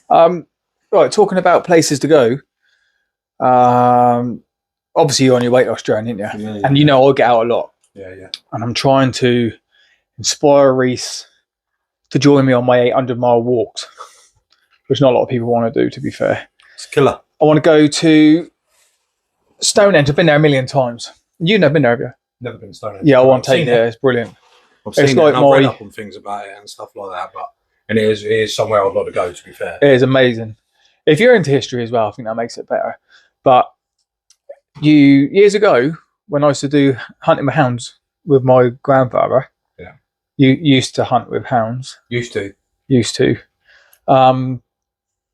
Right, talking about places to go. Obviously, you're on your weight loss journey, aren't you? And you know I get out a lot. Yeah. And I'm trying to inspire Reese to join me on my 800-mile walks, which not a lot of people want to do, to be fair. It's a killer. I want to go to Stonehenge. I've been there a million times. You've never been there, have you? Never been to Stonehenge. Yeah, I want to take you there. It's brilliant. I've seen it, and I've read up on things about it and stuff like that, and it is somewhere I'd like to go, to be fair. It is amazing. If you're into history as well, I think that makes it better. But years ago, when I used to do hunting with hounds with my grandfather, you used to hunt with hounds. Used to. You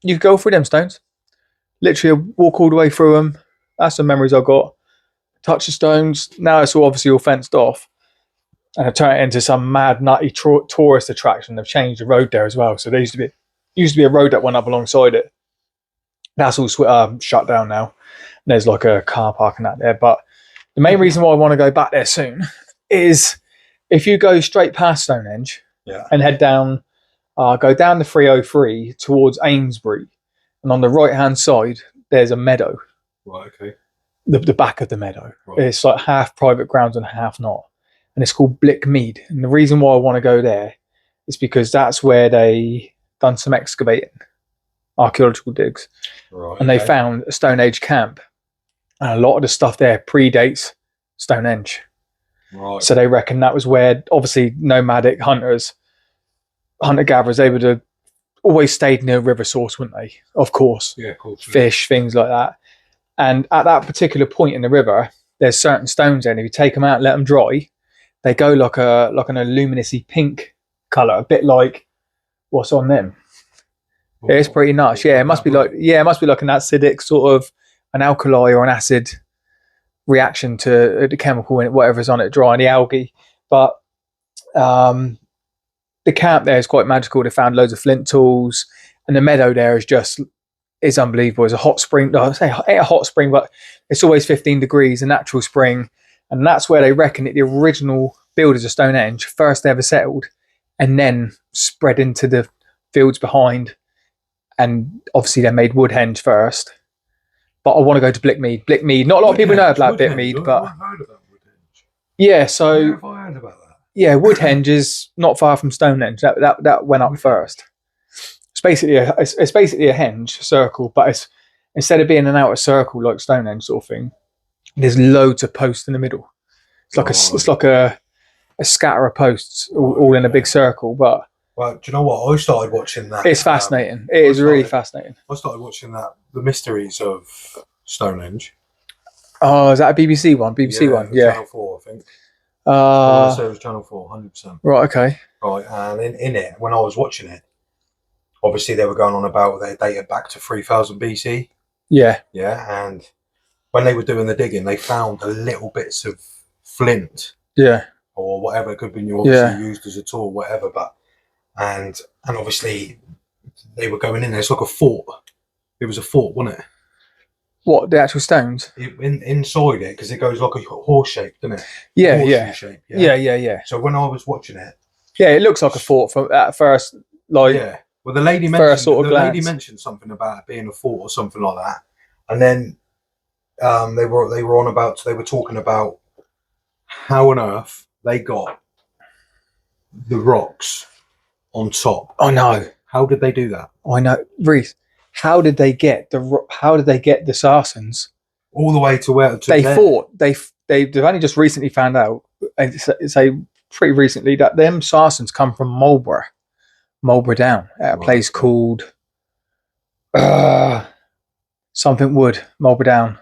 could go through them stones. Literally walk all the way through them. That's the memories I got. Touch the stones. Now it's obviously all fenced off. And I've turned it into some mad, nutty tourist attraction. They've changed the road there as well. So there used to be a road that went up alongside it. That's all shut down now. There's like a car park and that there. But the main reason why I want to go back there soon is if you go straight past Stonehenge and head down, go down the 303 towards Amesbury, and on the right-hand side, there's a meadow. Right, okay. The back of the meadow. Right. It's like half private grounds and half not. And it's called Blickmead. And the reason why I want to go there is because that's where they done some excavating, archaeological digs. Right, and they found a Stone Age camp. And a lot of the stuff there predates Stonehenge. Right. So they reckon that was where, obviously, nomadic hunter-gatherers, they would have always stayed near a river source, wouldn't they? Of course. Yeah, of course. Fish, things like that. And at that particular point in the river, there's certain stones there, and if you take them out and let them dry, they go like an lumiноusy pink colour, a bit like what's on them. It's pretty nuts. Yeah, it must be like an acidic sort of an alkali or an acid reaction to the chemical in it, whatever's on it, dry, the algae. But the camp there is quite magical. They found loads of flint tools, and the meadow there is unbelievable. It's a hot spring. No, I say ain't a hot spring, but it's always 15 degrees, a natural spring, and that's where they reckon that the original builders of Stonehenge first ever settled, and then spread into the fields behind. And obviously they made Woodhenge first. But I want to go to Blickmead. Blickmead. Not a lot of people know about Blickmead, but I've heard about Woodhenge. Yeah, so where have I heard about that? Yeah, Woodhenge is not far from Stonehenge. That went up first. It's basically a henge circle, but it's instead of being an outer circle like Stonehenge sort of thing, there's loads of posts in the middle. It's like a scatter of posts all in a big circle, but. Well, do you know what? I started watching that. It's fascinating. It is really fascinating. I started watching that, The Mysteries of Stonehenge. Oh, is that a BBC one? BBC one, yeah. Channel 4, I think. So it was Channel 4, 100%. Right, okay. Right, and in it, when I was watching it, obviously they were going on about they dated back to 3000 BC. Yeah. Yeah, and when they were doing the digging, they found the little bits of flint. Yeah. Or whatever it could have been used as a tool, whatever, but. And obviously they were going in there. It's like a fort. It was a fort, wasn't it? What, the actual stones? Inside it, because it goes like a horse shape, doesn't it? Yeah. Shape, yeah. So when I was watching it, it looks like a fort at first. Like well, the lady mentioned something about it being a fort or something like that, and then they were talking about how on earth they got the rocks on top. I know. How did they do that? I know, Reese. How did they get the Sarsens all the way to where fought? They've only just recently found out. Say pretty recently that them Sarsens come from Marlborough Down at a place called something Wood, Marlborough Down,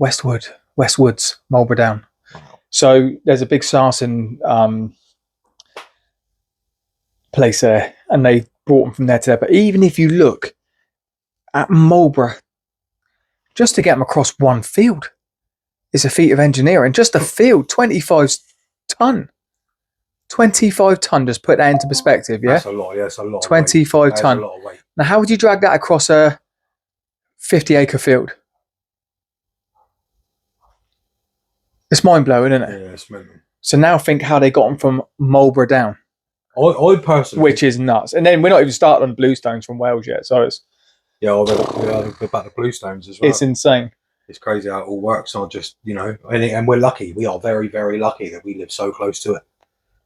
Westwoods, Marlborough Down. Wow. So there's a big Sarsen place there, and they brought them from there to there. But even if you look at Marlborough, just to get them across one field is a feat of engineering. Just a field, 25 ton. 25 ton, just put that into perspective, yeah? That's a lot, it's a lot. 25 ton. A lot of weight. Now, how would you drag that across a 50-acre field? It's mind-blowing, isn't it? Yeah, it's mental. So now think how they got them from Marlborough Down. I personally, which is nuts. And then we're not even started on bluestones from Wales yet, so it's about the bluestones as well. It's insane. It's crazy how it all works. Not just and we're lucky. We are very, very lucky that we live so close to it.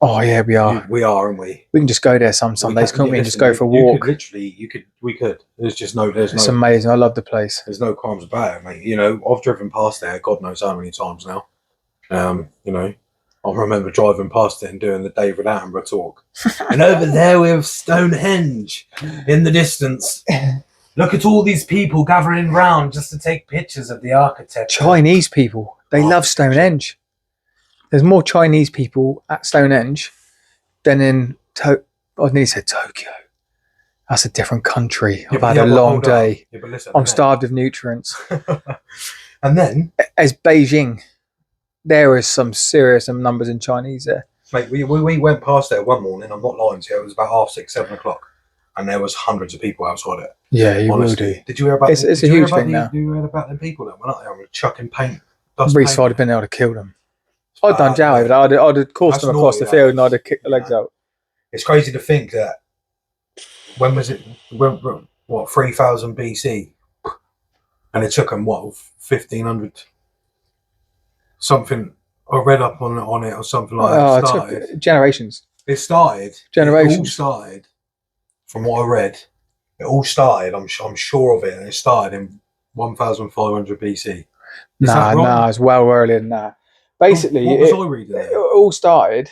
Oh yeah, we are. We are, aren't we? We can just go there some Sundays, can't we? And just go for a walk. We could. There's amazing. I love the place. There's no qualms about it, mate. I've driven past there, God knows how many times now. I remember driving past it and doing the David Attenborough talk. And over there we have Stonehenge in the distance. Look at all these people gathering round just to take pictures of the architecture. Chinese people, they love Stonehenge. There's more Chinese people at Stonehenge than in I nearly said Tokyo. That's a different country. I've had a long day. Yeah, but listen, I'm starved of nutrients. And then, as Beijing, there is some serious numbers in Chinese there. Mate, we went past there one morning. I'm not lying to you. It was about 6:30, 7 o'clock, and there was hundreds of people outside it. Yeah, you honestly will do. Did you hear about? It's a huge thing now. Did you hear about the people that went up there and were chucking paint? Reese would have been able to kill them. I'd done jail over that. I'd have coursed them across the field and I'd have kicked the legs out. It's crazy to think that. When was it? What 3000 BC? And it took them 1500 something. I read up on it or something like that. It took generations. It started. Generations. It all started. From what I read, it all started. I'm sure of it, and it started in 1500 BC. Nah, it's well earlier than that. Basically, what was I reading? It all started.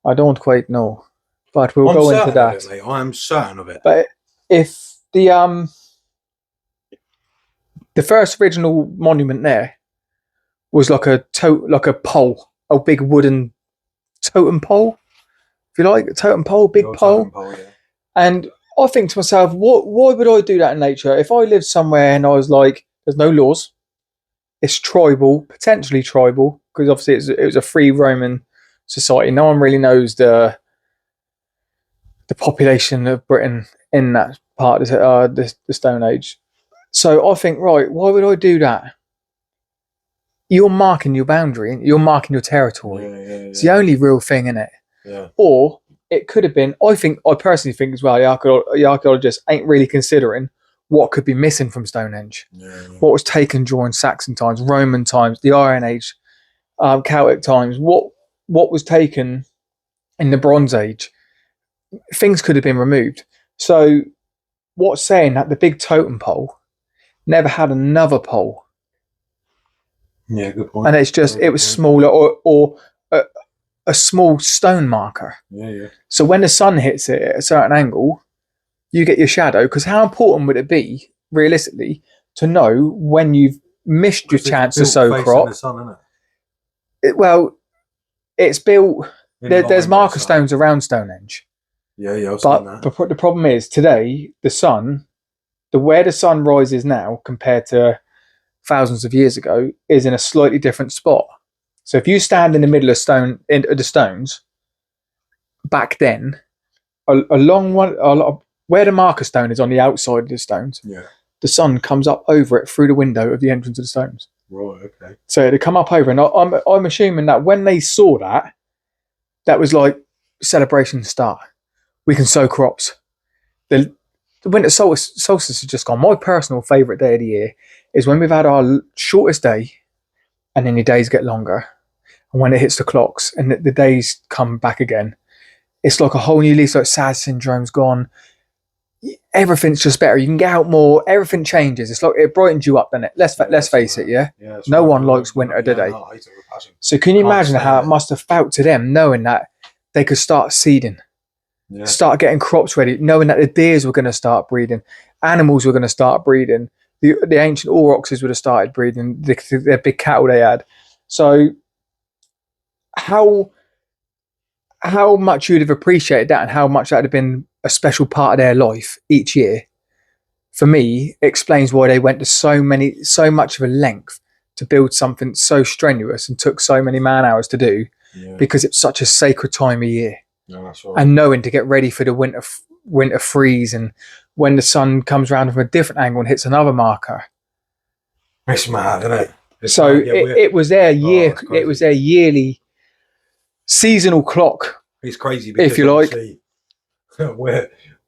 I don't quite know, but we'll go into that. I am certain of it. But if the first original monument there was like a pole, a big wooden totem pole, if you like, a totem pole, big pole. Yeah. And I think to myself, why would I do that in nature? If I lived somewhere and I was like, there's no laws, it's tribal, potentially tribal, because obviously it was a free Roman society. No one really knows the population of Britain in that part of the Stone Age. So I think, right, why would I do that? You're marking your boundary, you're marking your territory. Yeah. It's the only real thing in it. Yeah. Or it could have been, I personally think as well, the archaeologists ain't really considering what could be missing from Stonehenge. Yeah. What was taken during Saxon times, Roman times, the Iron Age, Celtic times, what was taken in the Bronze Age. Things could have been removed. So what's saying that the big totem pole never had another pole? Yeah, good point. And it's just, it was smaller or a small stone marker. Yeah. So when the sun hits it at a certain angle, you get your shadow. Because how important would it be, realistically, to know when you've missed your chance to sow crop? The sun, isn't it? It's built. There's marker stones around Stonehenge. Yeah. But the problem is today, where the sun rises now compared to thousands of years ago is in a slightly different spot. So if you stand in the middle of the stones, back then, where the marker stone is on the outside of the stones, the sun comes up over it through the window of the entrance of the stones. Right. Okay. So they come up over, and I'm assuming that when they saw that was like celebration start. We can sow crops. The winter solstice has just gone. My personal favourite day of the year is when we've had our shortest day, and then your days get longer. And when it hits the clocks and the days come back again, it's like a whole new leaf. Like SAD syndrome's gone. Everything's just better. You can get out more. Everything changes. It's like it brightens you up, doesn't it? Let's face it, yeah? No one likes winter, do they? No, I hate it with passion. So can you imagine how it must have felt to them knowing that they could start seeding, start getting crops ready, knowing that the deers were going to start breeding, animals were going to start breeding, the ancient aurochses would have started breeding, their big cattle they had. So how much you'd have appreciated that and how much that would have been a special part of their life each year, for me, explains why they went to so much of a length to build something so strenuous and took so many man hours to do, because it's such a sacred time of year. No, that's right. And knowing to get ready for the winter freeze, and when the sun comes around from a different angle and hits another marker. It's mad, isn't it? It was their year. It was their yearly seasonal clock It's crazy because if you like,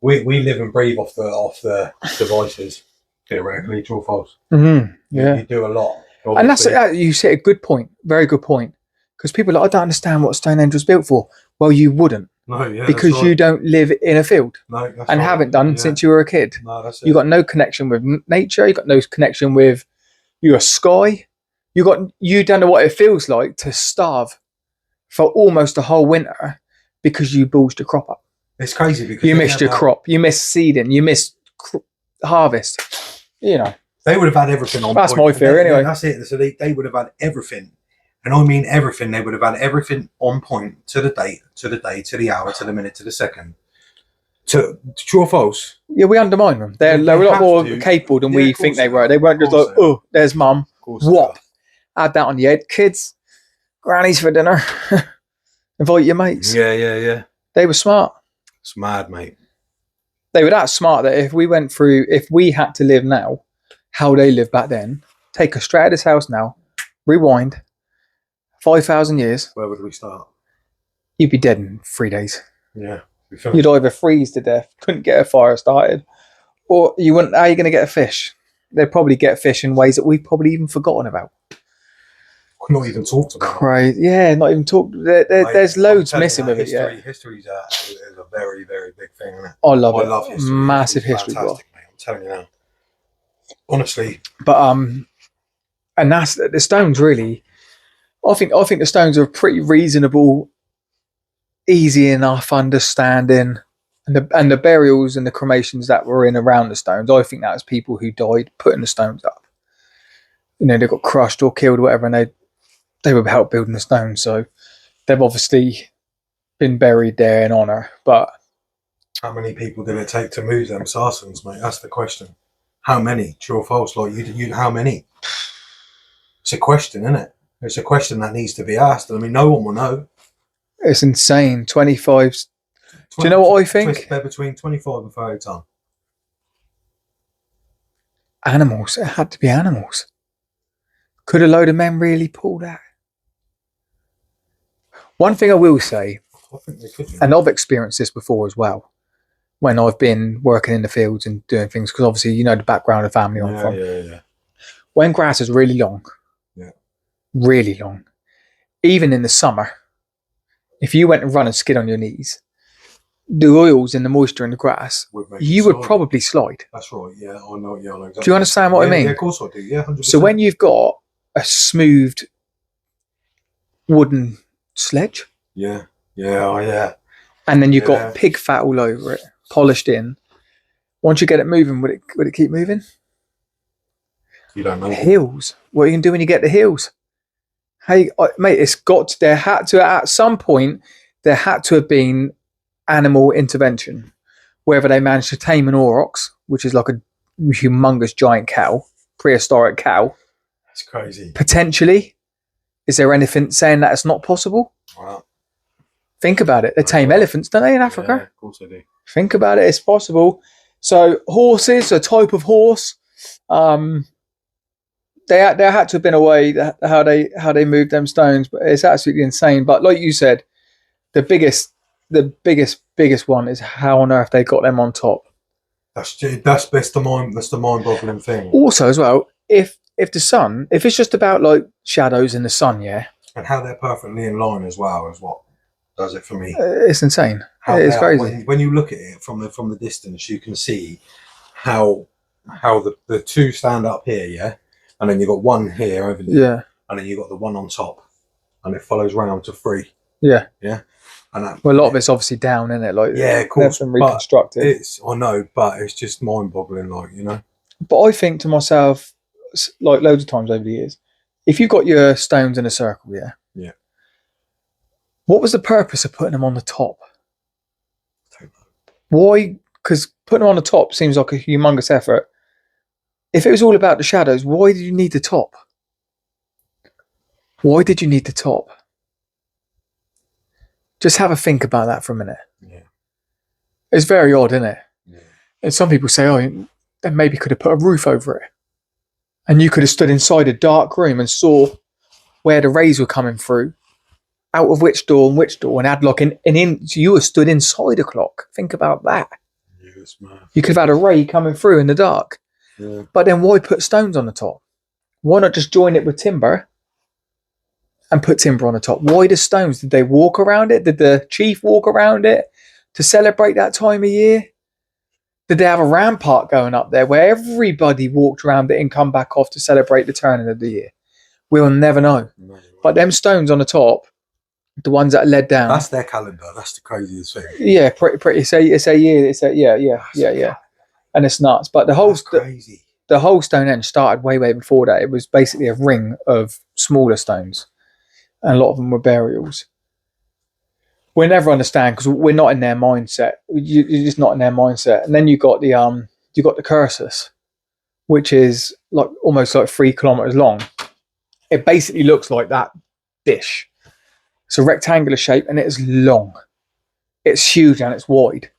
we live and breathe off the devices theoretically. True or false? Mm-hmm. Yeah, you do a lot, and that's obviously. you said a good point, very good point. Because people are like, I don't understand what Stonehenge was built for. Well, you wouldn't. No, yeah, because that's right. you don't live in a field No, that's and right. haven't done since you were a kid. No, that's it. You got no connection with nature. You got no connection with your sky. You don't know what it feels like to starve for almost a whole winter because you bulged your crop up. It's crazy because you missed your crop. You missed seeding. You missed harvest. You know, they would have had everything on. That's my theory, anyway. That's it. So they would have had everything. And I mean everything. They would have had everything on point to the date, to the day, to the hour, to the minute, to the second. True or false? Yeah, we undermine them. They're a lot more capable than we think they were. They weren't just like, oh, there's mum. What? Add that on your head. Kids, grannies for dinner. Invite your mates. Yeah. They were smart. It's mad, mate. They were that smart that if we had to live now, how they lived back then, take us straight out of this house now, rewind 5,000 years. Where would we start? You'd be dead in 3 days. Yeah. You'd either freeze to death, couldn't get a fire started, or you wouldn't. How are you going to get a fish? They'd probably get fish in ways that we've probably even forgotten about. Not even talked about. Crazy. Yeah, not even talked. There's loads missing with it. Yeah. History is a very, very big thing, isn't it? I love it. History. Massive history. Fantastic, mate. I'm telling you now. Honestly. But and that's the stones really. I think the stones are pretty reasonable, easy enough understanding, and the burials and the cremations that were in around the stones. I think that was people who died putting the stones up. You know, they got crushed or killed or whatever, and they were help building the stones. So they've obviously been buried there in honour. But how many people did it take to move them sarsens, mate? That's the question. How many? True or false? Like you how many? It's a question, isn't it? It's a question that needs to be asked. I mean, no one will know. It's insane. 25. Do you know what I think? They're between 25 and 30 ton. Animals. It had to be animals. Could a load of men really pull that? One thing I will say, I think they could. and I've experienced this before as well, when I've been working in the fields and doing things, because obviously you know the background of the family I'm from. Yeah. When grass is really long, really long, even in the summer, if you went and run and skid on your knees, the oils and the moisture in the grass, you would probably slide. That's right, yeah. I know exactly. Do you understand what I mean? Yeah, of course I do, yeah, 100%. So when you've got a smoothed wooden sledge, yeah, and then you've got pig fat all over it, polished in, once you get it moving, would it keep moving? You don't know. Hills. What are you going to do when you get the hills? Hey, mate, at some point, there had to have been animal intervention. Whether they managed to tame an aurochs, which is like a humongous giant cow, prehistoric cow. That's crazy. Potentially. Is there anything saying that it's not possible? Wow. Think about it. They tame elephants, don't they, in Africa? Yeah, of course they do. Think about it. It's possible. So horses, a type of horse, there had to have been a way that how they moved them stones, but it's absolutely insane. But like you said, the biggest one is how on earth they got them on top. That's the mind-boggling thing. Also, as well, if it's just about like shadows in the sun, yeah, and how they're perfectly in line as well is what does it for me. It's insane. It's crazy. When you look at it from the distance, you can see how the two stand up here, yeah. And then you've got one here over there. Yeah. And then you've got the one on top. And it follows round to 3. Yeah. Yeah. And a lot of it's obviously down, isn't it? Like, yeah, of course. They've been reconstructed. I know, but it's just mind-boggling, like, you know. But I think to myself, like loads of times over the years, if you've got your stones in a circle, yeah. Yeah. What was the purpose of putting them on the top? I don't know. Why? Because putting them on the top seems like a humongous effort. If it was all about the shadows, why did you need the top? Why did you need the top? Just have a think about that for a minute. Yeah. It's very odd, isn't it? Yeah. And some people say, oh, they maybe could have put a roof over it. And you could have stood inside a dark room and saw where the rays were coming through out of which door and which door, and had like an inch. You were stood inside a clock. Think about that. Yes, man. You could have had a ray coming through in the dark. Yeah. But then why put stones on the top? Why not just join it with timber and put timber on the top? Why the stones? Did they walk around it? Did the chief walk around it to celebrate that time of year? Did they have a rampart going up there where everybody walked around it and come back off to celebrate the turning of the year? We'll never know. No, but them stones on the top, the ones that are led down. That's their calendar. That's the craziest thing. Yeah, pretty. It's a year. Yeah. And it's nuts. But the whole the whole Stonehenge started way before that. It was basically a ring of smaller stones, and a lot of them were burials. We'll never understand because we're not in their mindset. You're just not in their mindset. And then you got the cursus, which is like almost like 3 kilometers long. It basically looks like that dish. It's a rectangular shape and it is long. It's huge and it's wide.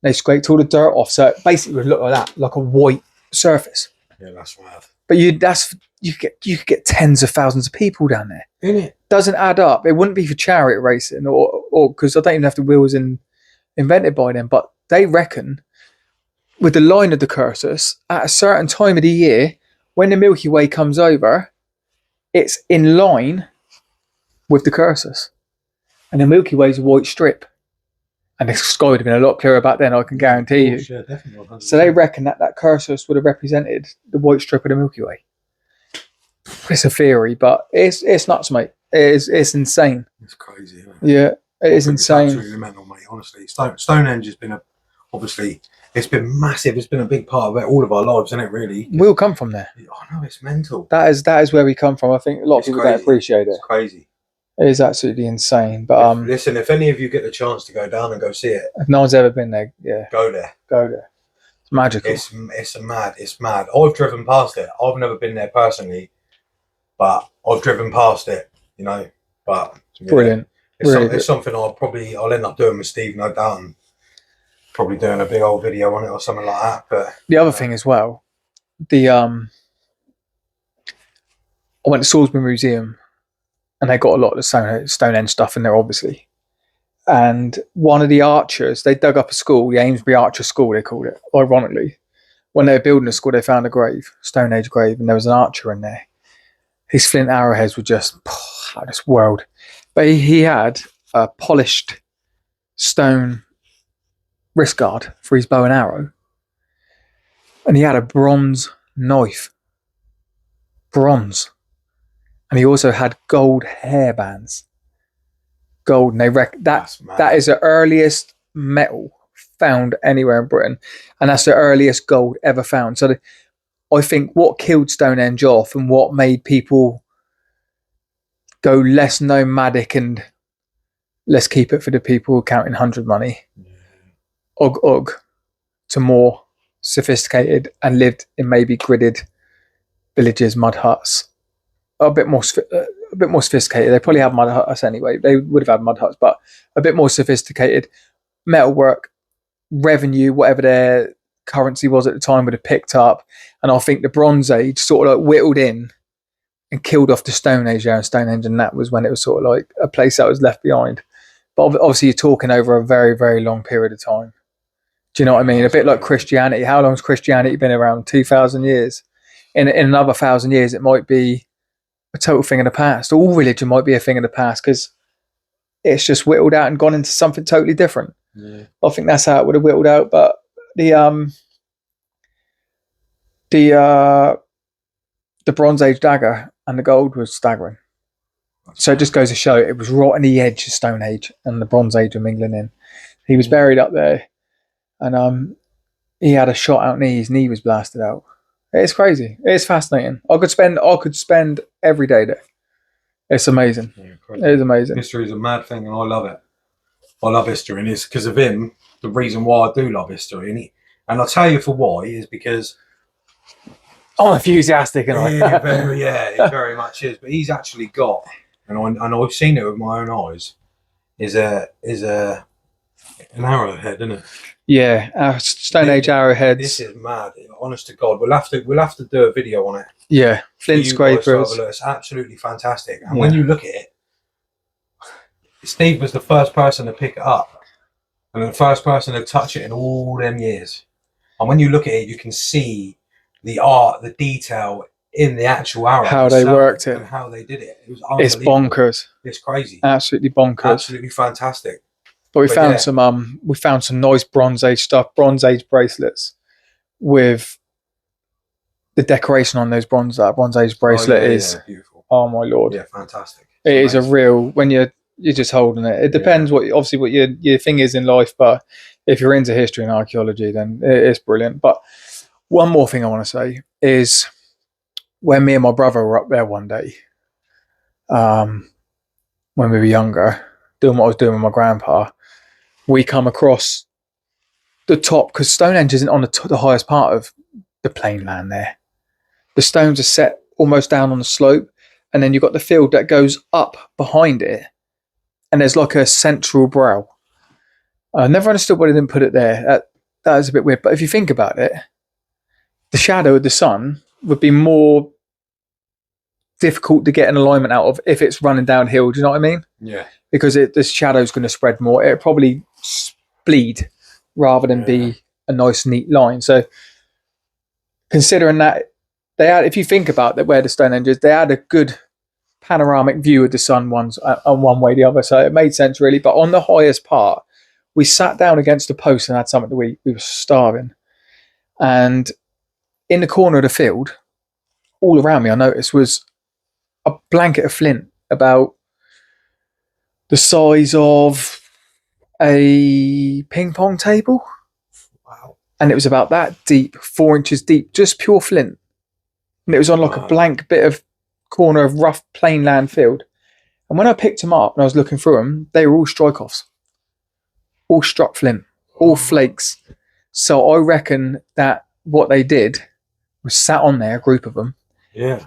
They scraped all the dirt off, so it basically would look like that, like a white surface. Yeah, that's wild. But you could get tens of thousands of people down there. Isn't it? Doesn't add up. It wouldn't be for chariot racing or because I don't even have the wheels invented by them. But they reckon with the line of the cursus at a certain time of the year, when the Milky Way comes over, it's in line with the cursus, and the Milky Way is a white strip. And the sky would have been a lot clearer back then, I can guarantee you. Yeah, definitely. 100%. So they reckon that cursus would have represented the white strip of the Milky Way. It's a theory, but it's nuts, mate. It's insane. It's crazy. Isn't it? Yeah, it is insane. It's absolutely mental, mate. Honestly, Stonehenge has been it's been massive. It's been a big part of it, all of our lives, isn't it? Really, we'll come from there. Oh no, it's mental. That is where we come from. I think a lot of people don't appreciate it. It's crazy. It is absolutely insane. But listen, if any of you get the chance to go down and go see it, if no one's ever been there, yeah, go there. It's magical. It's mad. I've driven past it. I've never been there personally, but I've driven past it. You know, but it's brilliant. It's something I'll end up doing with Steve, no doubt, and probably doing a big old video on it or something like that. But the other thing as well, I went to Salisbury Museum. And they got a lot of Stonehenge stuff in there, obviously. And one of the archers, they dug up a school, the Amesbury Archer School, they called it, ironically. When they were building the school, they found a grave, Stonehenge grave, and there was an archer in there. His flint arrowheads were just out of this world. But he had a polished stone wrist guard for his bow and arrow. And he had a bronze knife. Bronze. And he also had gold hairbands. Gold. And they reckon that is the earliest metal found anywhere in Britain. And that's the earliest gold ever found. So I think what killed Stonehenge off and what made people go less nomadic and let's keep it for the people counting 100 money. Yeah. Ugh, to more sophisticated and lived in maybe gridded villages, mud huts. A bit more sophisticated. They probably have mud huts anyway. They would have had mud huts, but a bit more sophisticated. Metalwork, revenue, whatever their currency was at the time, would have picked up. And I think the Bronze Age sort of like whittled in and killed off the Stone Age there in Stonehenge, and that was when it was sort of like a place that was left behind. But obviously, you're talking over a very, very long period of time. Do you know what I mean? A bit like Christianity. How long has Christianity been around? 2,000 years. In another 1,000 years, it might be a total thing of the past. All religion might be a thing of the past because it's just whittled out and gone into something totally different. Yeah. I think that's how it would have whittled out. But the Bronze Age dagger and the gold was staggering. So it just goes to show it was right on the edge of Stone Age and the Bronze Age of mingling in. He was buried up there, and he had a shot out knee. His knee was blasted out. It's crazy. It's fascinating. I could spend every day there. It's amazing. Yeah, it is amazing. History is a mad thing, and I love it. I love history, and it's because of him. The reason why I do love history, and I'll tell you for why is because I'm enthusiastic, and it very much is. But he's actually got, and I've seen it with my own eyes. Is an arrowhead, isn't it? Yeah, Stone Age arrowheads. This is mad. Honest to God, we'll have to do a video on it. Yeah, flint scrapers. It's absolutely fantastic. And when you look at it, Steve was the first person to pick it up, and the first person to touch it in all them years. And when you look at it, you can see the art, the detail in the actual arrow, how they worked it, and how they did it. It was it's unbelievable. bonkers. It's crazy. Absolutely bonkers. Absolutely fantastic. But we found some nice Bronze Age stuff, Bronze Age bracelets with the decoration on those Bronze Age bracelet is beautiful. Oh my lord. Yeah, fantastic. It is a real, when you're just holding it. It depends what your thing is in life, but if you're into history and archaeology, then it's brilliant. But one more thing I want to say is when me and my brother were up there one day, when we were younger, doing what I was doing with my grandpa, we come across the top, because Stonehenge isn't on the highest part of the plain land there. The stones are set almost down on the slope, and then you've got the field that goes up behind it, and there's like a central brow. I never understood why they didn't put it there. That is a bit weird. But if you think about it, the shadow of the sun would be more difficult to get an alignment out of if it's running downhill. Do you know what I mean? Yeah. Because the shadow's going to spread more. It'll probably bleed rather than be a nice, neat line. So considering that, if you think about that, where the Stonehenge is, they had a good panoramic view of the sun one way or the other. So it made sense, really. But on the highest part, we sat down against a post and had something to eat. We were starving. And in the corner of the field, all around me, I noticed, was a blanket of flint about the size of a ping pong table. Wow. And it was about that deep, 4 inches deep, just pure flint. And it was on like a blank bit of corner of rough plain land field. And when I picked them up and I was looking through them, they were all strike-offs. All struck flint, all flakes. So I reckon that what they did was sat on there, a group of them. Yeah.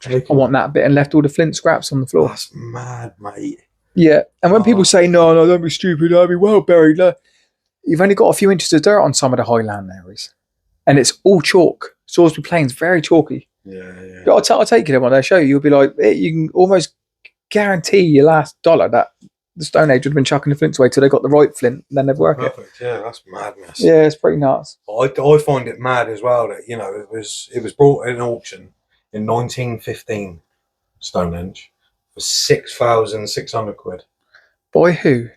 I want that bit, and left all the flint scraps on the floor. That's mad, mate. Yeah. And when people say, no, don't be stupid, I'll be well buried. You've only got a few inches of dirt on some of the highland areas. And it's all chalk. Salisbury Plain's very chalky. Yeah. I'll take you there one day, I'll show you. You'll be like, you can almost guarantee your last dollar that the Stone Age would have been chucking the flints away till they got the right flint, and then they'd work it. Yeah, that's madness. Yeah, it's pretty nuts. I find it mad as well that, you know, it was brought in an auction in 1915, Stonehenge, for 6,600 quid. By who?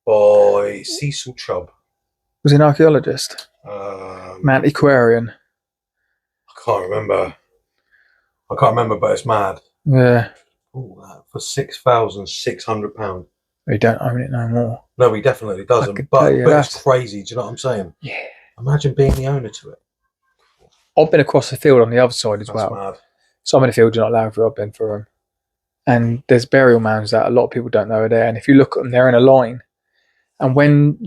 By Cecil Chubb. Was he an archaeologist? Antiquarian. I can't remember, but it's mad. Yeah. All that for £6,600. He don't own it no more. No, he definitely doesn't. But it's crazy. Do you know what I'm saying? Yeah. Imagine being the owner to it. I've been across the field on the other side as well. Mad. Some of the fields you're not allowed through. I've been through them. And there's burial mounds that a lot of people don't know are there. And if you look at them, they're in a line. And when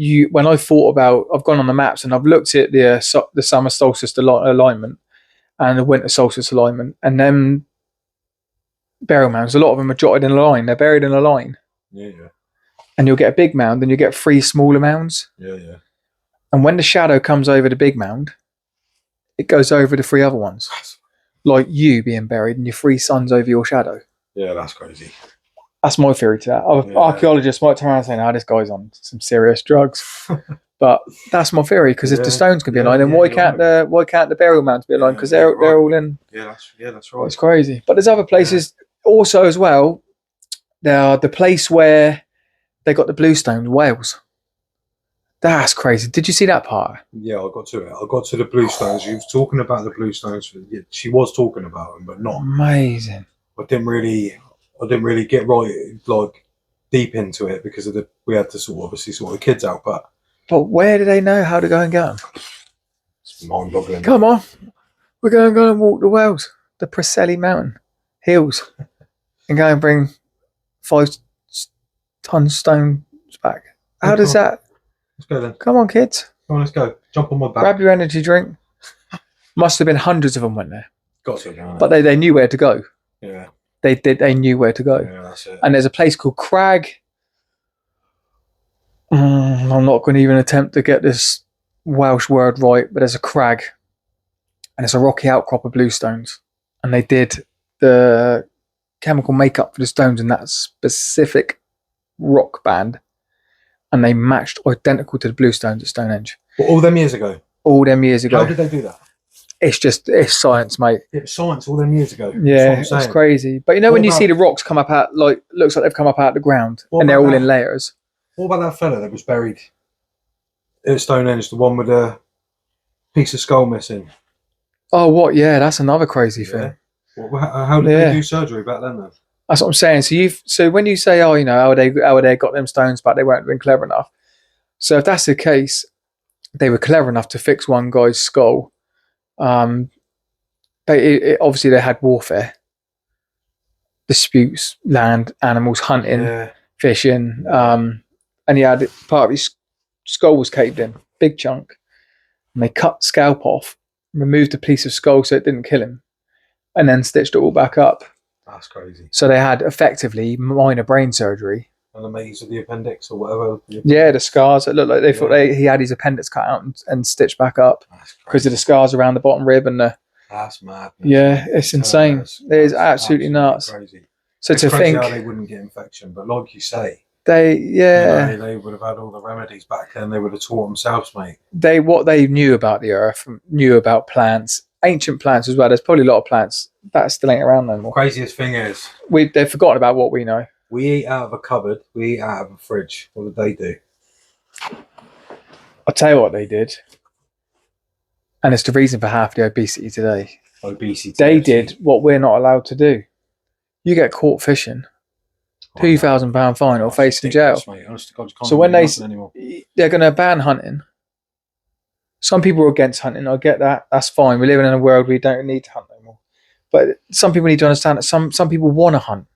I thought about, I've gone on the maps and I've looked at the summer solstice alignment and the winter solstice alignment, and then burial mounds, a lot of them are jotted in a line. They're buried in a line. Yeah. And you'll get a big mound, and you get 3 smaller mounds. Yeah. And when the shadow comes over the big mound, it goes over the 3 other ones. Like you being buried and your 3 sons over your shadow. Yeah, that's crazy. That's my theory to that. Archaeologists might turn around and say, no, this guy's on some serious drugs. But that's my theory, because if the stones can be aligned, then why can't the burial mounds be aligned? Because they're all in. Yeah, that's right. It's crazy. But there's other places also as well. The place where they got the bluestones, Wales. That's crazy. Did you see that part? Yeah, I got to it. I got to the bluestones. She was talking about the bluestones. She was talking about them, but not amazing. I didn't really get deep into it because we had to sort the kids out. But where do they know how to go and get them? It's mind-boggling. Come on, we're going to go and walk the Wales, the Preseli Mountain hills, and go and bring 5-ton stones back. How does that? Let's go then. Come on, kids. Come on, let's go. Jump on my back. Grab your energy drink. Must have been hundreds of them went there. Got to go. But they knew where to go. Yeah. They knew where to go. Yeah, that's it. And there's a place called Crag. I'm not going to even attempt to get this Welsh word right, but there's a crag. And it's a rocky outcrop of bluestones. And they did the chemical makeup for the stones in that specific rock band, and they matched identical to the blue stones at Stonehenge. Well, all them years ago? All them years ago. How did they do that? It's science, mate. It's science all them years ago. Yeah, it's crazy. But when you see the rocks come up out, looks like they've come up out of the ground, and they're all in layers. What about that fella that was buried at Stonehenge, the one with a piece of skull missing? Oh, what? Yeah, that's another crazy thing. How did they do surgery back then? Though? That's what I'm saying. So when you say, oh, how they got them stones back, they weren't been clever enough. So if that's the case, they were clever enough to fix one guy's skull. Obviously they had warfare, disputes, land, animals, hunting, fishing, and he had part of his skull was caved in, big chunk, and they cut the scalp off, removed a piece of skull so it didn't kill him, and then stitched it all back up. That's crazy. So they had effectively minor brain surgery. And the maze of the appendix or whatever. Yeah, the scars. It looked like they thought he had his appendix cut out and stitched back up because of the scars around the bottom rib and the. That's mad. Yeah, it's insane. It is absolutely nuts. Crazy. So it's to crazy think how they wouldn't get infection, but like you say, they would have had all the remedies back then. They would have taught themselves, mate. What they knew about the earth, knew about plants, ancient plants as well. There's probably a lot of plants that still ain't around no more. Craziest thing is they've forgotten about what we know. We eat out of a cupboard. We eat out of a fridge. What did they do? I'll tell you what they did, and it's the reason for half the obesity today. They did what we're not allowed to do. You get caught fishing, £2,000 fine or facing jail. So when they're going to ban hunting, some people are against hunting. I get that. That's fine. We're living in a world where we don't need to hunt anymore. But some people need to understand that some people want to hunt.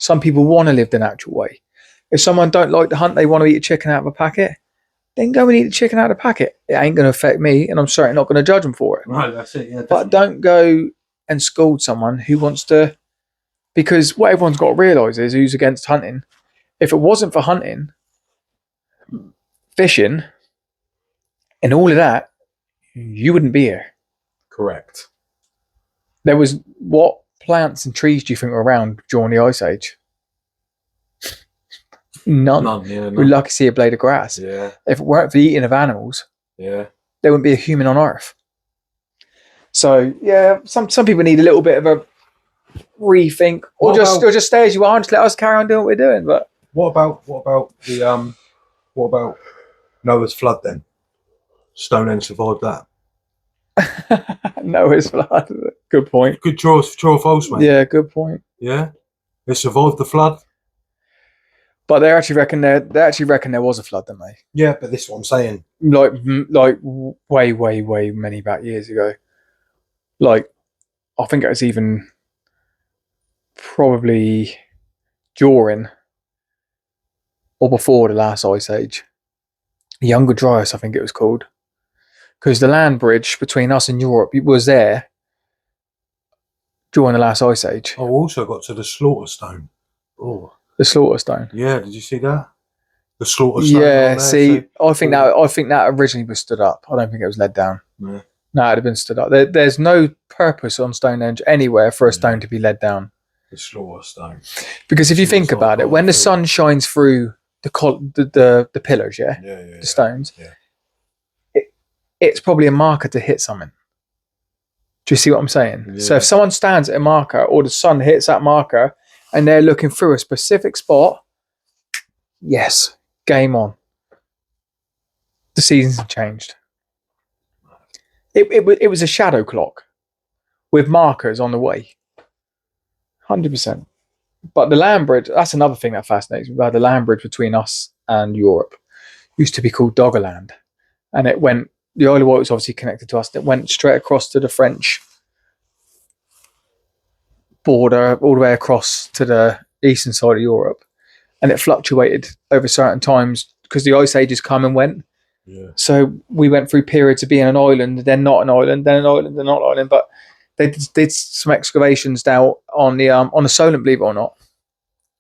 Some people want to live the natural way. If someone don't like to hunt, they want to eat a chicken out of a packet, then go and eat a chicken out of a packet. It ain't going to affect me, and I'm certainly not going to judge them for it. Right, that's it. Yeah, but don't go and scold someone who wants to, because what everyone's got to realise is who's against hunting. If it wasn't for hunting, fishing, and all of that, you wouldn't be here. Correct. There was what plants and trees do you think were around during the Ice Age? None. We're lucky to see a blade of grass. Yeah. If it weren't for the eating of animals, there wouldn't be a human on Earth. So yeah, some people need a little bit of a rethink, or just stay as you are and just let us carry on doing what we're doing. But what about Noah's flood then? Stonehenge survived that. Noah's flood. Good point. Good true or false, mate. Yeah, good point. Yeah, it survived the flood. But they actually reckon there was a flood, don't they? Yeah, but this is what I'm saying. Like way many back years ago. Like, I think it was even probably during or before the last ice age. The Younger Dryas, I think it was called. Because the land bridge between us and Europe was there during the last ice age. Oh, also got to the Slaughter Stone. Oh, the Slaughter Stone. Yeah, did you see that? The Slaughter Stone. Yeah, see, I think that originally was stood up. I don't think it was led down. Yeah. No, it'd have been stood up. There's no purpose on Stonehenge anywhere for a stone to be led down. The Slaughter Stone. Because if you think about it, when the sun shines through the pillars, the stones, it's probably a marker to hit something. Do you see what I'm saying? Yeah. So if someone stands at a marker or the sun hits that marker and they're looking through a specific spot, yes, game on. The seasons have changed. It was a shadow clock with markers on the way. 100%. But the land bridge, that's another thing that fascinates me about the land bridge between us and Europe. Used to be called Doggerland. And it went, the Isle of Wight was obviously connected to us. It went straight across to the French border, all the way across to the eastern side of Europe. And it fluctuated over certain times because the ice ages come and went. Yeah. So we went through periods of being an island, then not an island, then an island, then not an island. But they did some excavations down on the Solent, believe it or not.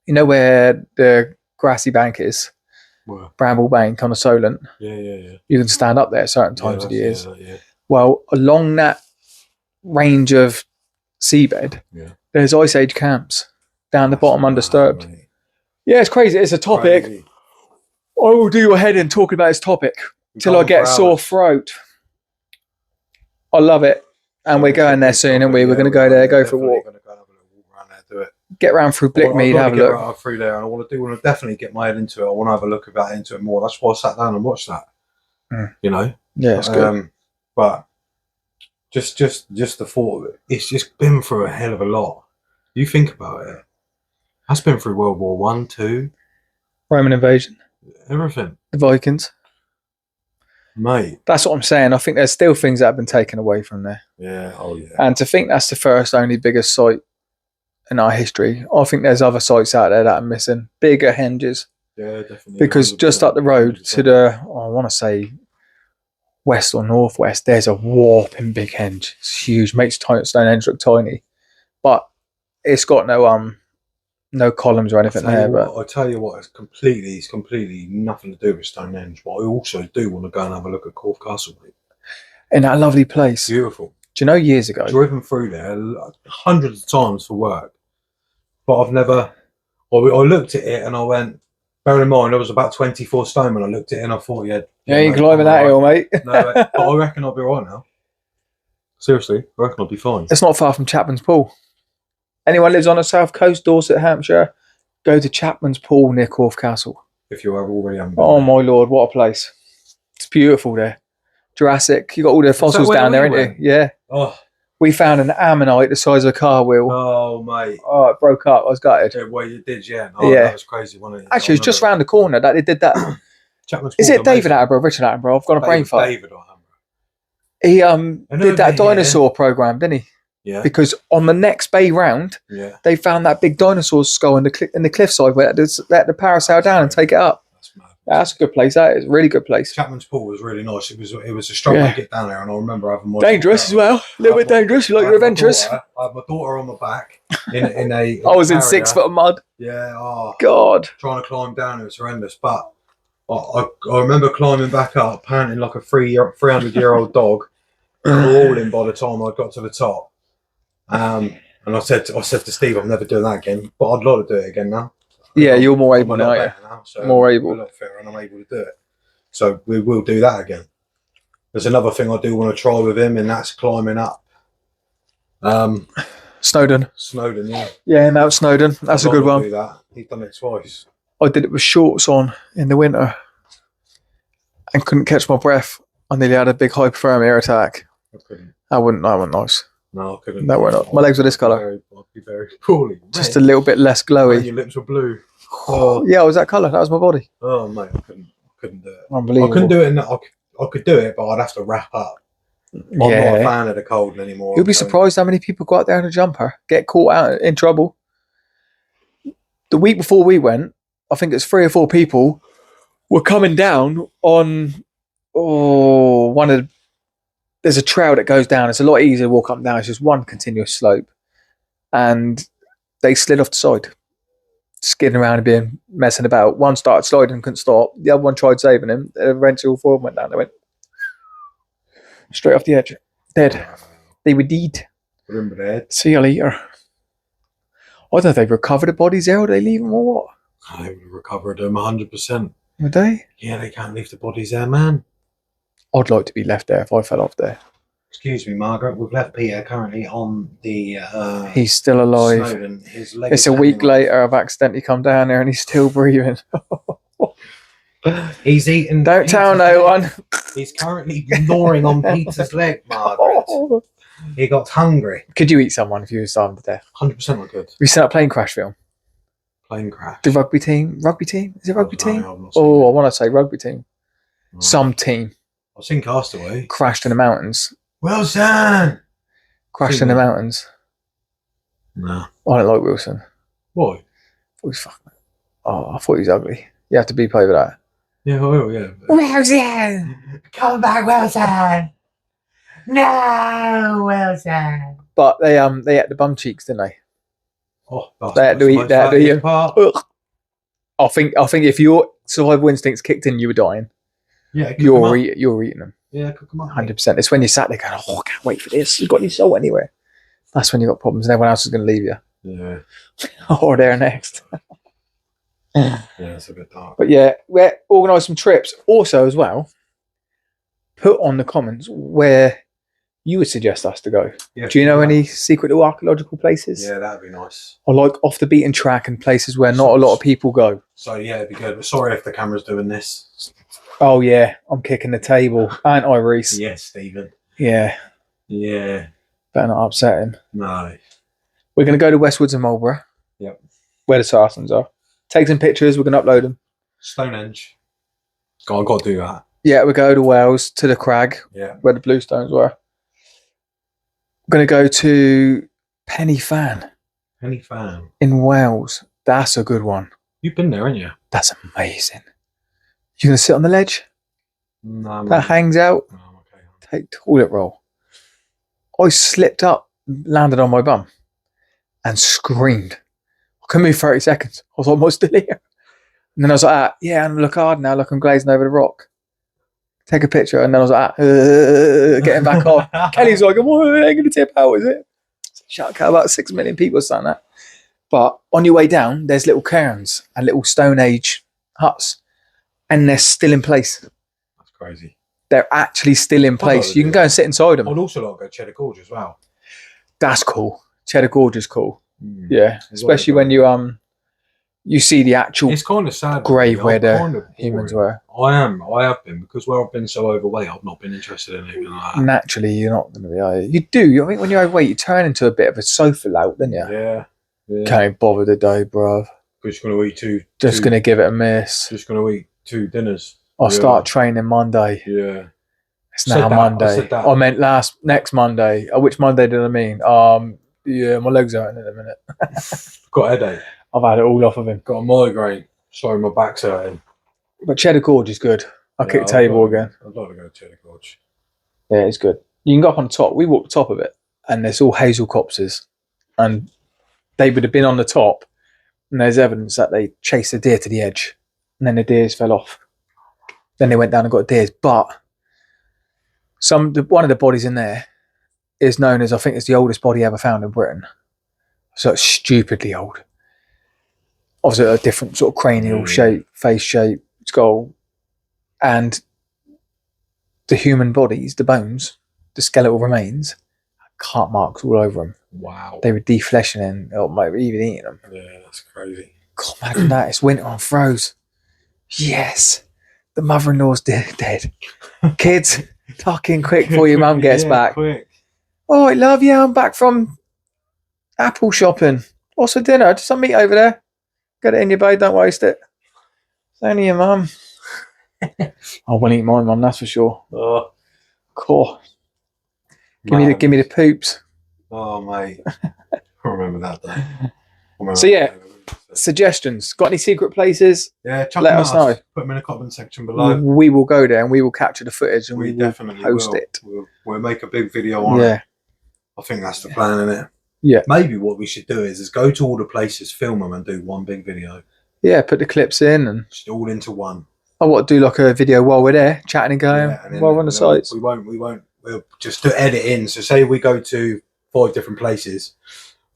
You know where the grassy bank is? Where? Bramble Bank on the Solent. Yeah. You can stand up there at certain times of the years. Yeah. Well, along that range of seabed, there's Ice Age camps. down the bottom undisturbed. Mate. Yeah, it's crazy. It's a topic. Crazy. I will do your head in talking about this topic till I get a sore throat. I love it. And we're going there soon, and we're going to go there, go for a walk. Gonna go have a little walk around there, do it. Get round through Blickmead, have a look. Right through there, and I want to definitely get my head into it. I want to have a look about into it more. That's why I sat down and watched that. You know. Yeah, it's good. But just the thought of it, it's just been through a hell of a lot. You think about it. That's been through World War 1, 2. Roman invasion. Everything. The Vikings. Mate. That's what I'm saying. I think there's still things that have been taken away from there. Yeah, oh yeah. And to think that's the first, only biggest site in our history, I think there's other sites out there that are missing. Bigger henges. Yeah, definitely. Because just up the road to the, I want to say, west or northwest, there's a whopping big henge. It's huge. Makes Stonehenge look tiny. But it's got no columns or anything there. But I tell you what, it's completely nothing to do with Stonehenge. But I also do want to go and have a look at Corfe Castle, mate. In that lovely place. Beautiful. Do you know, years ago, driven through there hundreds of times for work, but I've never. I looked at it and I went. Bearing in mind, I was about 24 stone when I looked at it, and I thought, yeah, you climbing that hill, mate. No, but I reckon I'll be all right now. Seriously, I reckon I'll be fine. It's not far from Chapman's Pool. Anyone lives on the south coast, Dorset, Hampshire, go to Chapman's Pool near Corfe Castle. If you have already haven't. Oh my lord, what a place! It's beautiful there. Jurassic, you got all the fossils down there, ain't you? Yeah. Oh. We found an ammonite the size of a car wheel. Oh mate. Oh, it broke up. I was gutted. Yeah, well, you did, yeah. Oh, yeah. That was crazy, wasn't it? Actually, it was just round the corner that they did that. Chapman's Is it David Attenborough, Richard Attenborough? I've got a brain fart. David Attenborough. He did that dinosaur program, didn't he? Yeah. Because on the next bay round, they found that big dinosaur skull in the cliffside where they let the parasail down and take it up. That's mad. That's a good place. That is a really good place. Chapman's Pool was really nice. It was a struggle to get down there, and I remember having my dangerous as well. A little bit dangerous. You like your adventures? I had my daughter on my back in a. I was in 6 foot of mud. Yeah. Oh God. Trying to climb down, it was horrendous. But I remember climbing back up, panting like a 300-year-old dog, crawling by the time I got to the top. And I said to Steve, I'm never doing that again. But I'd like to do it again now. Yeah, you're more able now. So more able. I'm a lot fitter and I'm able to do it. So we will do that again. There's another thing I do want to try with him, and that's climbing up. Snowdon, yeah. Yeah, Mount Snowdon. That's a good one. Do that. He's done it twice. I did it with shorts on in the winter and couldn't catch my breath. I nearly had a big hypothermia attack. I couldn't. That wasn't nice. No, I couldn't. No, we're not. My legs were this colour. I'd be very poorly. Just a little bit less glowy. And your lips were blue. Oh. Yeah, I was that colour. That was my body. Oh, mate, I couldn't do it. Unbelievable. I couldn't do it. I could do it, but I'd have to wrap up. I'm not a fan of the cold anymore. You'll be surprised how many people go out there in a jumper, get caught out in trouble. The week before we went, I think it's 3 or 4 people were coming down on there's a trail that goes down. It's a lot easier to walk up and down. It's just one continuous slope. And they slid off the side, skidding around and being messing about. One started sliding and couldn't stop. The other one tried saving him. Eventually all 4 of them went down. They went straight off the edge. Dead. They were dead. Remember that? See you later. I don't know if they've recovered the bodies there or they leave them or what. They would have recovered them 100%. Would they? Yeah, they can't leave the bodies there, man. I'd like to be left there if I fell off there. Excuse me, Margaret. We've left Peter currently on the. He's still alive. Snowdon. It's a week later. I've accidentally come down there and he's still breathing. He's eating. Don't tell no one. He's currently gnawing on Peter's leg, Margaret. He got hungry. Could you eat someone if you were starving to death? 100% I could. Have you seen that plane crash film? Plane crash. The rugby team? Rugby team? Is it rugby team? I want to say rugby team. Right. Some team. I've seen Castaway. Crashed in the mountains. Wilson! Crashed in the mountains. No. I don't like Wilson. Why? I thought he was ugly. You have to beep over that. Yeah, I will, yeah. Wilson! Come back, Wilson! No, Wilson! But they ate the bum cheeks, didn't they? Oh, they had to eat that. I think if your survival instincts kicked in, you were dying. Yeah, you're eating them. Yeah, cook them up. 100%. It's when you sat there going, I can't wait for this. You've got any salt anywhere. That's when you got problems, and everyone else is going to leave you. Yeah. or there next. Yeah, it's a bit dark. But yeah, we'll organise some trips. Also, as well, put on the comments where you would suggest us to go. Yeah, do you know any secret little archaeological places? Yeah, that'd be nice. Or like off the beaten track and places where not a lot of people go. So yeah, it'd be good. But sorry if the camera's doing this. Oh yeah, I'm kicking the table, aren't I, Reese? Yes, Stephen. Yeah. Yeah. Better not upset him. No. We're going to go to Westwoods and Marlborough. Yep. Where the Sarsens are. Take some pictures. We're going to upload them. Stonehenge. I've got to do that. Yeah, we go to Wales, to the crag, where the blue stones were. We're going to go to Penny Fan. Penny Fan. In Wales. That's a good one. You've been there, haven't you? That's amazing. You going to sit on the ledge? No. That hangs out? Oh, okay. Take toilet roll. I slipped up, landed on my bum, and screamed. I couldn't move 30 seconds. I was almost still here. And then I was like, I'm look hard now, look, I'm glazing over the rock. Take a picture, and then I was like, getting back on. Kelly's like, oh, it ain't going to tip out, is it? Shut up, about 6 million people saying that. But on your way down, there's little cairns and little Stone Age huts, and they're still in place. That's crazy. They're actually still in place. You can go and sit inside them. I'd also like to go Cheddar Gorge as well. That's cool. Cheddar Gorge is cool. Yeah, especially when you see the actual it's kind of sad grave where the humans were. I have been, because where I've been so overweight, I've not been interested in anything like that. Naturally, you're not going to be, are you? You do. I think when you're overweight, you turn into a bit of a sofa lout, don't you? Yeah. Can't bother today, bruv. Just going to eat two. Just going to give it a miss. Just going to eat 2 dinners. I'll start training Monday. Yeah. It's now Monday. I meant next Monday. Which Monday did I mean? Yeah, my legs hurting in a minute. Got a headache. I've had it all off of him. Got a migraine. Sorry, my back's hurting. But Cheddar Gorge is good. I'll kick the table again. I'd like to go to Cheddar Gorge. Yeah, it's good. You can go up on top. We walked the top of it, and there's all hazel copses. And they would have been on the top, and there's evidence that they chased a deer to the edge, and then the deers fell off. Then they went down and got deers. But one of the bodies in there is known as, I think it's the oldest body ever found in Britain. So it's stupidly old. Obviously a different sort of cranial shape, face shape, skull. And the human bodies, the bones, the skeletal remains, cut marks all over them. Wow. They were defleshing and maybe even eating them. Yeah, that's crazy. God, imagine that. It's winter on froze. Yes. The mother-in-law's dead. Kids, tuck in quick before your mum gets back. Quick. Oh, I love you. I'm back from apple shopping. What's for dinner? Just some meat over there. Get it in your bag. Don't waste it. It's only your mum. I won't eat my mum, that's for sure. Oh, cool. Give me the poops. Oh, mate. I remember that day. So yeah, suggestions. Got any secret places? Yeah, let us know. Put them in the comment section below. We will go there and we will capture the footage and we will definitely post it. We'll make a big video on it. I think that's the plan, isn't it? Yeah. Maybe what we should do is go to all the places, film them, and do one big video. Yeah, put the clips in and just all into one. I want to do like a video while we're there, chatting and going while we're on the sites. We won't. We'll just do edit in. So say we go to 5 different places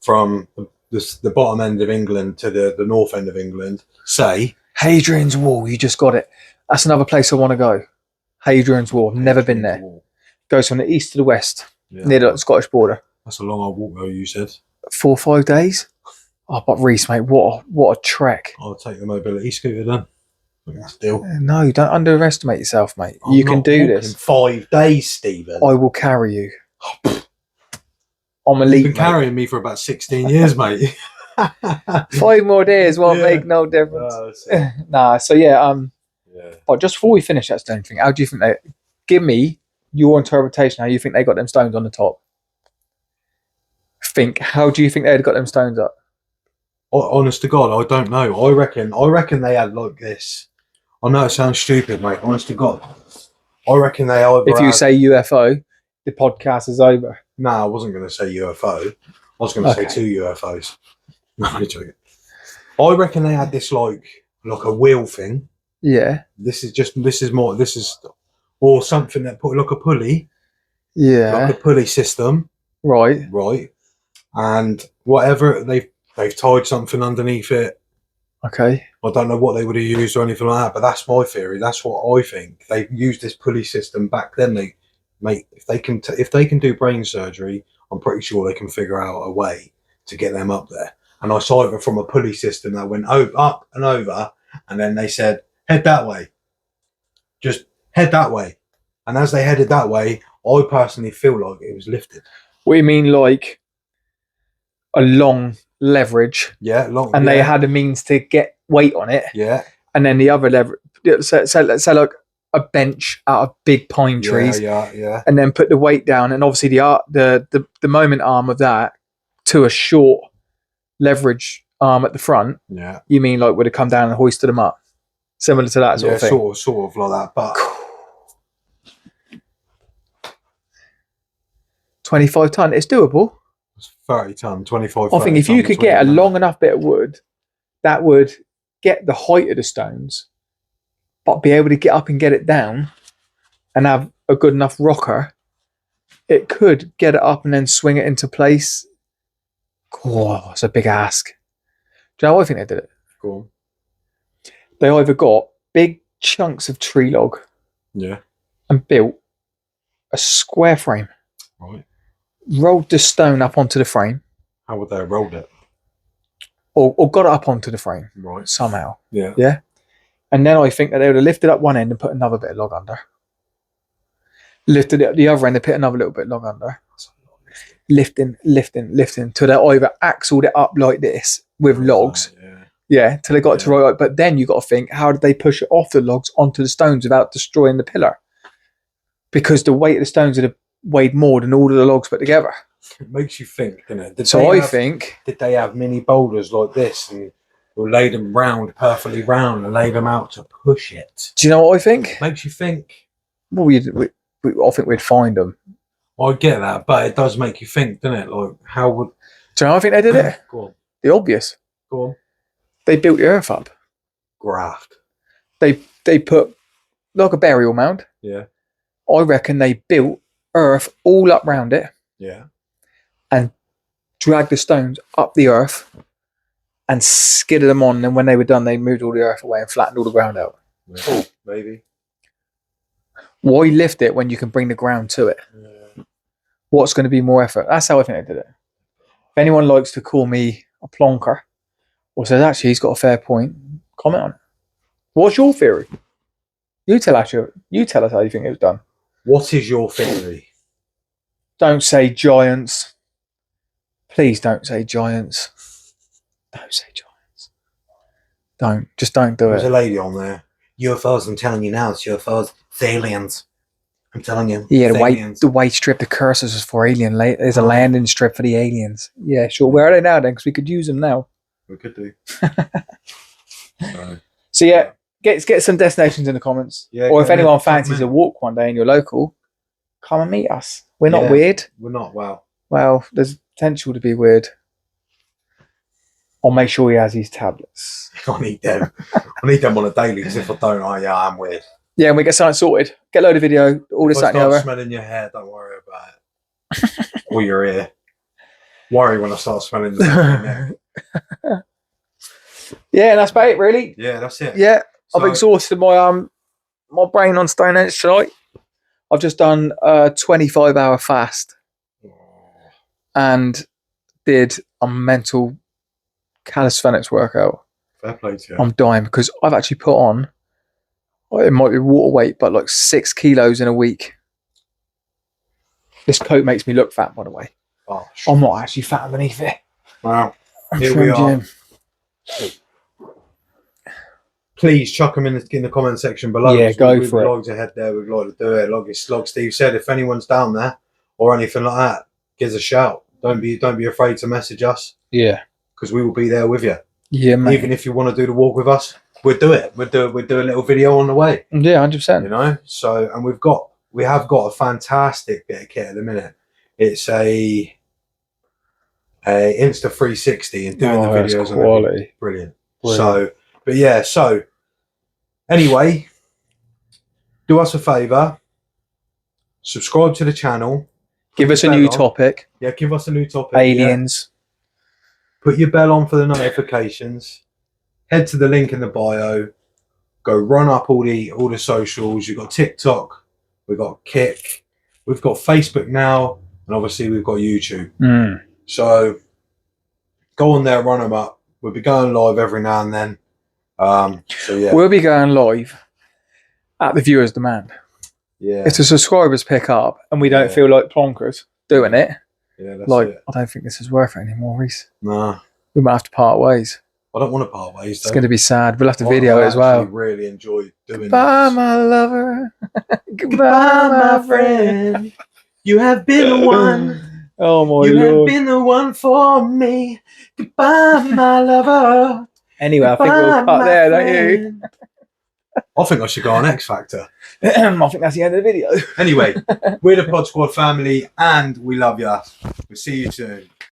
from the bottom end of England to the north end of England. Say Hadrian's Wall. You just got it. That's another place I want to go. Hadrian's Wall. I've never been there. Goes from the east to the west, near the Scottish border. That's a long old walk though, you said. 4 or 5 days. Oh, but Reese, mate, what a trek. I'll take the mobility scooter then. That's deal. No, don't underestimate yourself, mate. You can do this. 5 days, Stephen. I will carry you. I'm elite. You've been carrying me for about 16 years, mate. 5 more days won't make no difference. Nah, so yeah. But just before we finish that stone thing, how do you think they? Give me your interpretation. How you think they got them stones on the top? How do you think they'd got them stones up? Honest to God, I don't know. I reckon they had like this. I know it sounds stupid, mate. Honest to God, I reckon they either. If you say UFO, the podcast is over. No, I wasn't going to say UFO. I was going to say 2 UFOs. No, I'm joking. I reckon they had this like a wheel thing. Yeah. This is or something that put like a pulley. Yeah. Like a pulley system. Right. And whatever they've tied something underneath it. Okay. I don't know what they would have used or anything like that, but that's my theory. That's what I think. They've used this pulley system back then. If they can do brain surgery, I'm pretty sure they can figure out a way to get them up there. And I saw it from a pulley system that went up and over, and then they said, head that way. Just head that way. And as they headed that way, I personally feel like it was lifted. What do you mean, like a long leverage? Yeah, long. And yeah. they had a means to get weight on it. Yeah. And then the other leverage, so let's say like a bench out of big pine trees. Yeah. And then put the weight down, and obviously the moment arm of that to a short leverage arm at the front. Yeah. You mean like would have come down and hoisted them up, similar to that sort of thing? Sort of like that, but 25 ton, it's doable. It's 30 ton, 25. I think if you could get a long enough bit of wood, that would get the height of the stones, but be able to get up and get it down, and have a good enough rocker, it could get it up and then swing it into place. Oh, it's a big ask. Do you know what I think they did it? Go on. They either got big chunks of tree log, yeah, and built a square frame, right, rolled the stone up onto the frame. How would they have rolled it? Or got it up onto the frame, right, somehow. Yeah. And then I think that they would have lifted up one end and put another bit of log under. Lifted it up the other end and put another little bit of log under. Lifting till they either axled it up like this with logs. Yeah, till they got it to right. But then you got to think, how did they push it off the logs onto the stones without destroying the pillar? Because the weight of the stones would have weighed more than all of the logs put together. It makes you think, doesn't it? Did they have mini boulders like this and lay them perfectly round and lay them out to push it? Do you know what I think? Makes you think. Well, I think we'd find them. I get that, but it does make you think, doesn't it? Like, how would... Do you know how I think they did it? Go on. The obvious. Go on. They built the earth up. Graft. They put like a burial mound. Yeah. I reckon they built earth all up round it. Yeah. And dragged the stones up the earth and skidded them on. And when they were done, they moved all the earth away and flattened all the ground out. Yeah. Maybe. Why lift it when you can bring the ground to it? Yeah. What's going to be more effort? That's how I think they did it. If anyone likes to call me a plonker or says, actually, he's got a fair point, comment on it. What's your theory? You tell us how you think it was done. What is your theory? Don't say giants. Please don't say giants. Don't say giants. Just don't do it. There's a lady on there. UFOs, I'm telling you now, it's UFOs. It's aliens. I'm telling you. Yeah, the white strip, the curses is for alien. There's a landing strip for the aliens. Yeah, sure. Where are they now then? Because we could use them now. We could do. So yeah, get some destinations in the comments. Yeah, or if anyone fancies a walk one day in your local, come and meet us. We're not weird. We're not, wow. Well, there's potential to be weird. I'll make sure he has these tablets. I need them. I need them on a daily, because if I don't, I'm weird. Yeah, and we get something sorted. Get a load of video, all this, that, and the other. If I start smelling your hair, don't worry about it. Or your ear. Worry when I start smelling the neck. Yeah, that's about it, really. Yeah, that's it. Yeah, so, I've exhausted my brain on Stonehenge tonight. I've just done a 25-hour fast and did a mental calisthenics workout. Fair play to you. I'm dying because I've actually put on, it might be water weight, but like 6 kilos in a week. This coat makes me look fat, by the way. Oh, I'm not actually fat underneath it. Wow. I'm Here we are. Please chuck them in the comment section below. Yeah, go for it. Logs ahead there. We'd like to do it. Like Steve said, if anyone's down there or anything like that, give us a shout. Don't be afraid to message us. Yeah. Because we will be there with you. Yeah, mate. Even if you want to do the walk with us, we'll do it. We'll do a little video on the way. Yeah, 100%. You know. So, and we have got a fantastic bit of kit at the minute. It's a Insta 360 and doing the videos on quality. Brilliant. So, but yeah. So, anyway, do us a favour. Subscribe to the channel. Give us a new topic. Yeah, give us a new topic. Aliens. Put your bell on for the notifications. Head to the link in the bio. Go run up all the socials. You've got TikTok. We've got Kick. We've got Facebook now. And obviously we've got YouTube. So go on there, run them up. We'll be going live every now and then. So yeah. We'll be going live at the viewer's demand. Yeah. If the subscribers pick up and we don't feel like plonkers doing it, that's I don't think this is worth it anymore, Reese. Nah. We might have to part ways. I don't want to part ways, though. It's going to be sad. We'll have to video it as well. I really enjoy doing Goodbye, this. my lover. Goodbye, my friend. You have been the one. Oh, my Lord. You have been the one for me. Goodbye, my lover. Anyway, I think we'll cut there, don't you? I think I should go on X Factor. I think that's the end of the video. Anyway, we're the PodSquad family and we love you. We'll see you soon.